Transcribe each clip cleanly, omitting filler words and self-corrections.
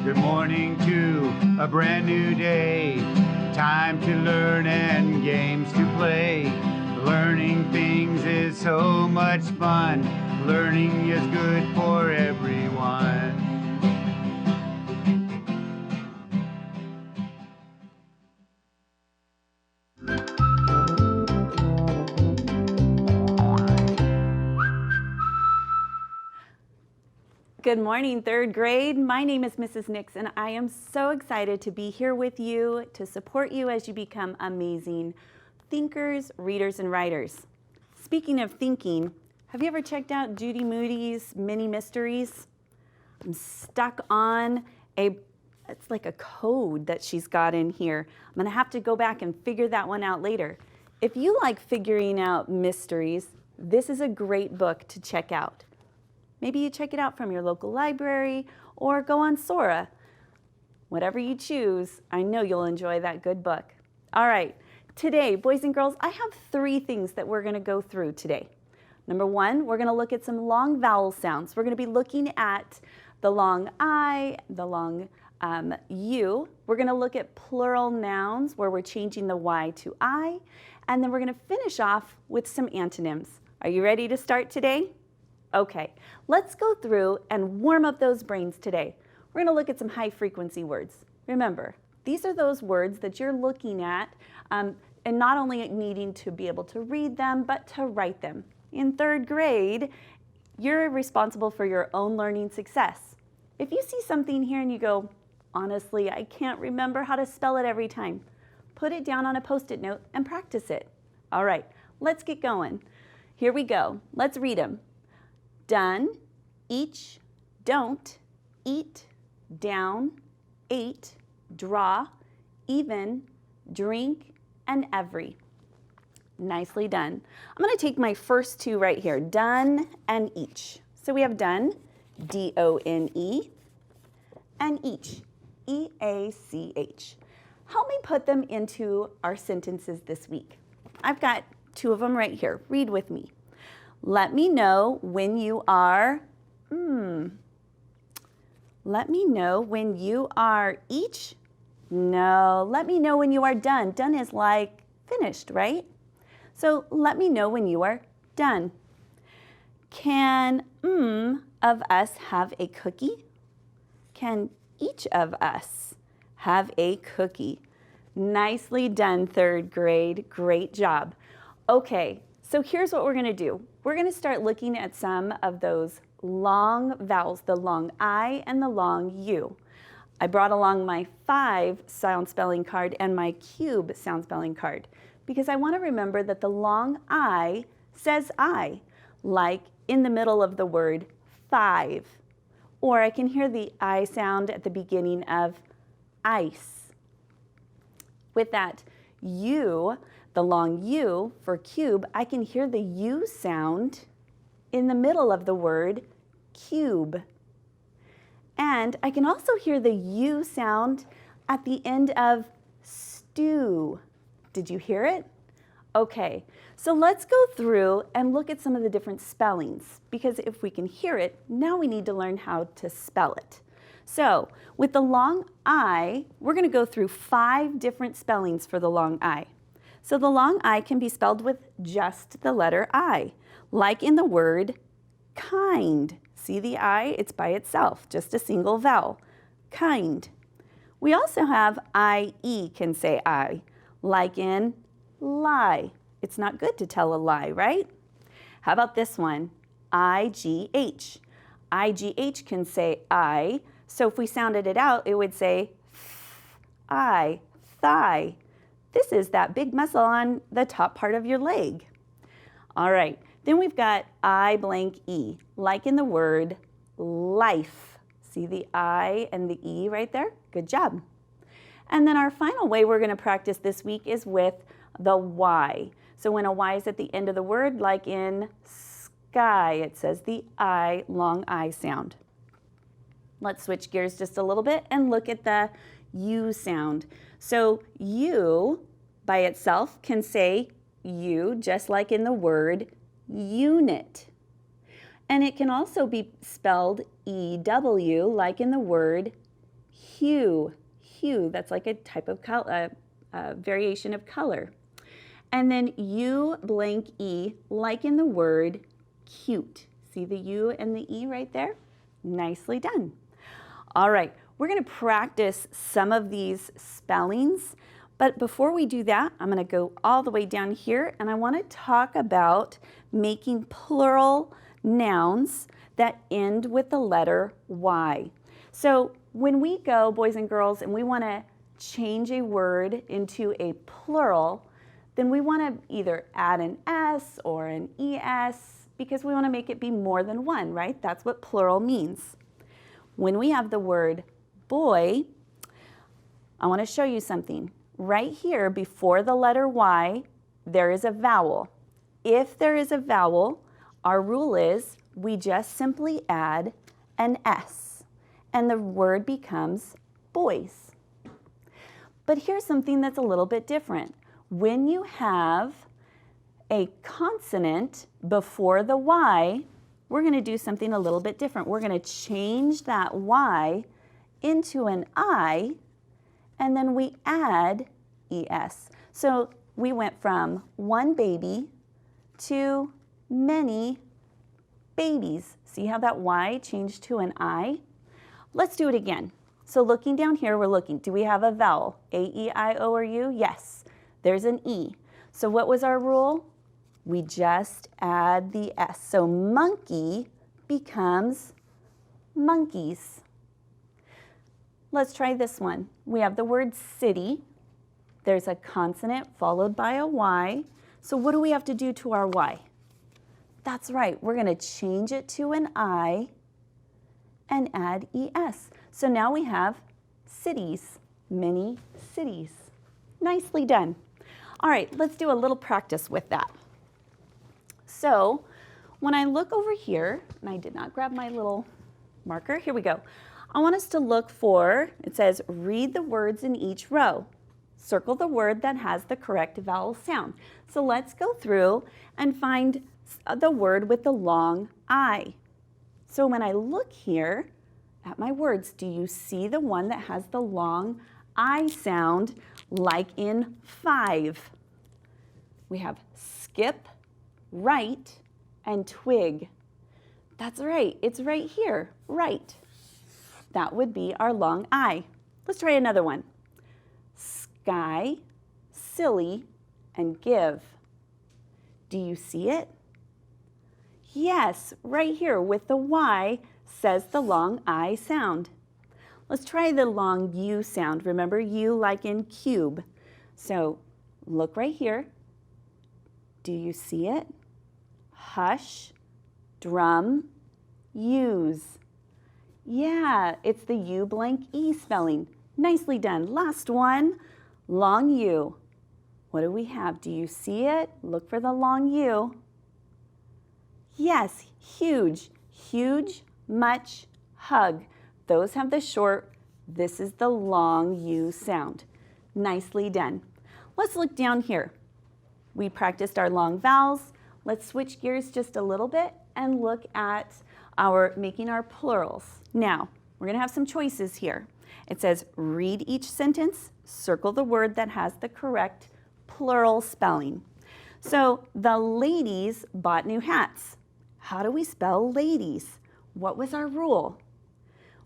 Good morning to a brand new day. Time to learn and games to play. Learning things is so much fun. Learning is good for everyone. Good morning, third grade. My name is Mrs. Nix, and I am so excited to be here with you to support you as you become amazing thinkers, readers, and writers. Speaking of thinking, have you ever checked out Judy Moody's Mini Mysteries? I'm stuck on it's like a code that she's got in here. I'm gonna have to go back and figure that one out later. If you like figuring out mysteries, this is a great book to check out. Maybe you check it out from your local library or go on Sora. Whatever you choose, I know you'll enjoy that good book. All right, today, boys and girls, I have 3 things that we're gonna go through today. Number 1, we're gonna look at some long vowel sounds. We're gonna be looking at the long I, the long U. We're gonna look at plural nouns where we're changing the Y to I, and then we're gonna finish off with some antonyms. Are you ready to start today? Okay, let's go through and warm up those brains today. We're going to look at some high frequency words. Remember, these are those words that you're looking at and not only needing to be able to read them, but to write them. In third grade, you're responsible for your own learning success. If you see something here and you go, honestly, I can't remember how to spell it every time, put it down on a Post-it note and practice it. All right, let's get going. Here we go. Let's read them. Done, each, don't, eat, down, ate, draw, even, drink, and every. Nicely done. I'm going to take my first 2 right here, done and each. So we have done, D-O-N-E, and each, E-A-C-H. Help me put them into our sentences this week. I've got 2 of them right here. Read with me. Let me know when you are, Let me know when you are each. No, let me know when you are done. Done is like finished, right? So let me know when you are done. Can of us have a cookie? Can each of us have a cookie? Nicely done, third grade. Great job. Okay, so here's what we're going to do. We're going to start looking at some of those long vowels, the long I and the long U. I brought along my 5 sound spelling card and my cube sound spelling card because I want to remember that the long I says I, like in the middle of the word 5. Or I can hear the I sound at the beginning of ice. With that U, the long U for cube, I can hear the U sound in the middle of the word cube. And I can also hear the U sound at the end of stew. Did you hear it? Okay, so let's go through and look at some of the different spellings, because if we can hear it, now we need to learn how to spell it. So with the long I, we're going to go through 5 different spellings for the long I. So the long I can be spelled with just the letter I, like in the word kind. See the I? It's by itself, just a single vowel. Kind. We also have I-E can say I, like in lie. It's not good to tell a lie, right? How about this one? I-G-H. I-G-H can say I, so if we sounded it out, it would say I, thigh. This is that big muscle on the top part of your leg. All right, then we've got I blank E, like in the word life. See the I and the E right there? Good job. And then our final way we're going to practice this week is with the Y. So when a Y is at the end of the word, like in sky, it says the I, long I sound. Let's switch gears just a little bit and look at the U sound. So U by itself can say U, just like in the word unit. And it can also be spelled EW, like in the word hue, hue, that's like a type of color, variation of color. And then U blank E, like in the word cute. See the U and the E right there? Nicely done. All right, we're going to practice some of these spellings, but before we do that, I'm going to go all the way down here, and I want to talk about making plural nouns that end with the letter Y. So when we go, boys and girls, and we want to change a word into a plural, then we want to either add an S or an ES because we want to make it be more than one, right? That's what plural means. When we have the word boy, I want to show you something. Right here, before the letter Y, there is a vowel. If there is a vowel, our rule is we just simply add an S, and the word becomes boys. But here's something that's a little bit different. When you have a consonant before the Y, we're going to do something a little bit different. We're going to change that Y into an I, and then we add ES. So we went from one baby to many babies. See how that Y changed to an I? Let's do it again. So looking down here, we're looking, do we have a vowel? A, E, I, O, or U? Yes. There's an E. So what was our rule? We just add the S. So monkey becomes monkeys. Let's try this one. We have the word city. There's a consonant followed by a Y. So what do we have to do to our Y? That's right. We're going to change it to an I and add ES. So now we have cities, many cities. Nicely done. All right, let's do a little practice with that. So when I look over here, and I did not grab my little marker, here we go. I want us to look for, it says, read the words in each row. Circle the word that has the correct vowel sound. So let's go through and find the word with the long I. So when I look here at my words, do you see the one that has the long I sound, like in 5? We have skip, right, and twig. That's right, it's right here, right. That would be our long I. Let's try another one. Sky, silly, and give. Do you see it? Yes, right here with the Y says the long I sound. Let's try the long U sound. Remember U like in cube. So look right here. Do you see it? Hush, drum, use. Yeah, it's the U blank E spelling. Nicely done. Last one, long U. What do we have? Do you see it? Look for the long U. Yes, huge, huge, much, hug. Those have the short, this is the long U sound. Nicely done. Let's look down here. We practiced our long vowels. Let's switch gears just a little bit and look at making our plurals. Now, we're going to have some choices here. It says, read each sentence, circle the word that has the correct plural spelling. So, the ladies bought new hats. How do we spell ladies? What was our rule?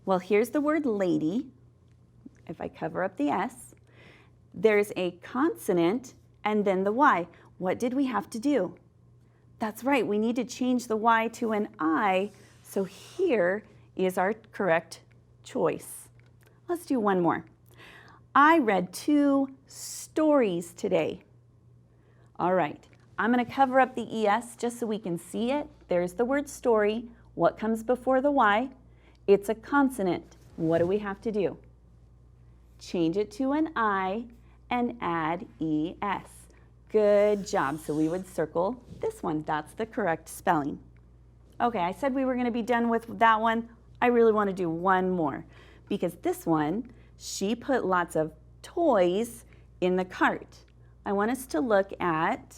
Well, here's the word lady. If I cover up the S, there's a consonant and then the Y. What did we have to do? That's right, we need to change the Y to an I, so here is our correct choice. Let's do one more. I read 2 stories today. All right, I'm going to cover up the ES just so we can see it. There's the word story. What comes before the Y? It's a consonant. What do we have to do? Change it to an I and add ES. Good job. So we would circle this one. That's the correct spelling. Okay, I said we were going to be done with that one. I really want to do one more because this one, she put lots of toys in the cart. I want us to look at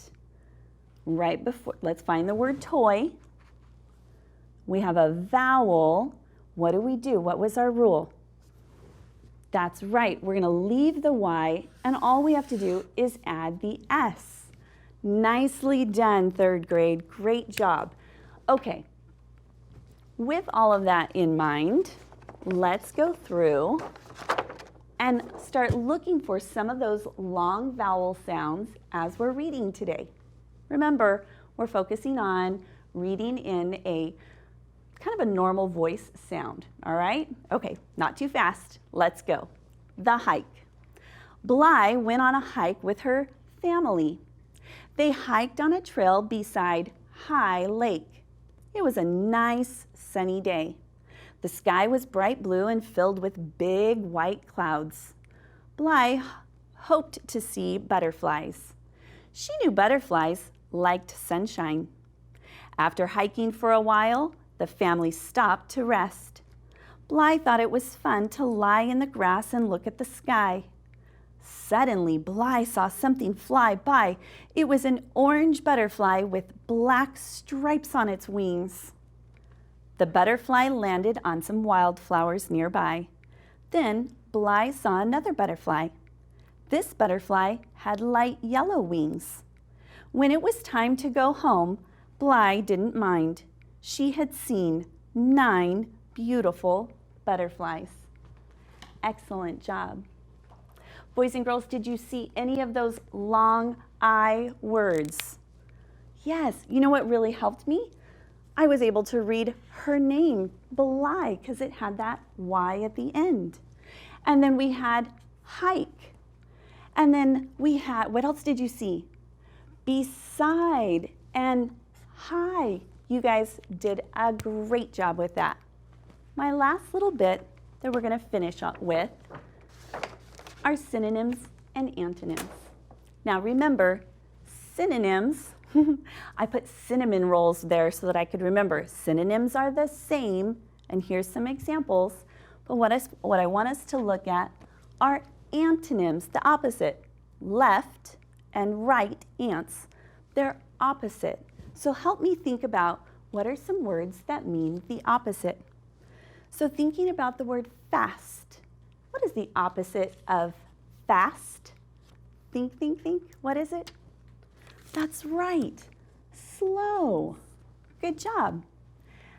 right before, let's find the word toy. We have a vowel. What do we do? What was our rule? That's right. We're going to leave the Y, and all we have to do is add the S. Nicely done, third grade. Great job. Okay. With all of that in mind, let's go through and start looking for some of those long vowel sounds as we're reading today. Remember, we're focusing on reading in a kind of a normal voice sound, all right? Okay, not too fast. Let's go. The hike. Bly went on a hike with her family. They hiked on a trail beside High Lake. It was a nice sunny day. The sky was bright blue and filled with big white clouds. Bly hoped to see butterflies. She knew butterflies liked sunshine. After hiking for a while, the family stopped to rest. Bly thought it was fun to lie in the grass and look at the sky. Suddenly, Bly saw something fly by. It was an orange butterfly with black stripes on its wings. The butterfly landed on some wildflowers nearby. Then Bly saw another butterfly. This butterfly had light yellow wings. When it was time to go home, Bly didn't mind. She had seen 9 beautiful butterflies. Excellent job. Boys and girls, did you see any of those long I words? Yes, you know what really helped me? I was able to read her name, Bly, because it had that Y at the end. And then we had hike. And then we had, what else did you see? Beside and high. You guys did a great job with that. My last little bit that we're going to finish up with are synonyms and antonyms. Now remember, synonyms, I put cinnamon rolls there so that I could remember. Synonyms are the same, and here's some examples, but what I want us to look at are antonyms, the opposite. Left and right ants, they're opposite. So help me think about what are some words that mean the opposite. So thinking about the word fast, what is the opposite of fast? Think. What is it? That's right, slow. Good job.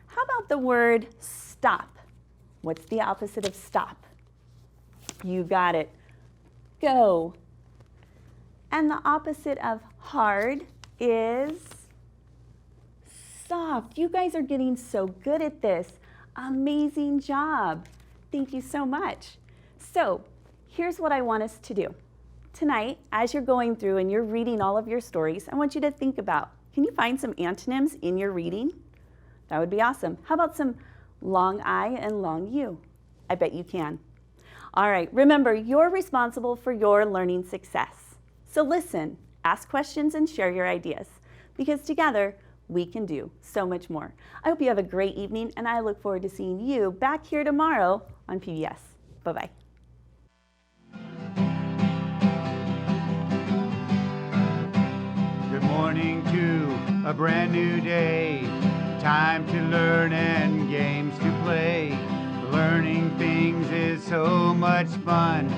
How about the word stop? What's the opposite of stop? You got it. Go. And the opposite of hard is soft. You guys are getting so good at this. Amazing job. Thank you so much. So here's what I want us to do. Tonight, as you're going through and you're reading all of your stories, I want you to think about, can you find some antonyms in your reading? That would be awesome. How about some long I and long U? I bet you can. All right, remember, you're responsible for your learning success. So listen, ask questions, and share your ideas, because together we can do so much more. I hope you have a great evening, and I look forward to seeing you back here tomorrow on PBS. Bye-bye. Good morning to a brand new day. Time to learn and games to play. Learning things is so much fun.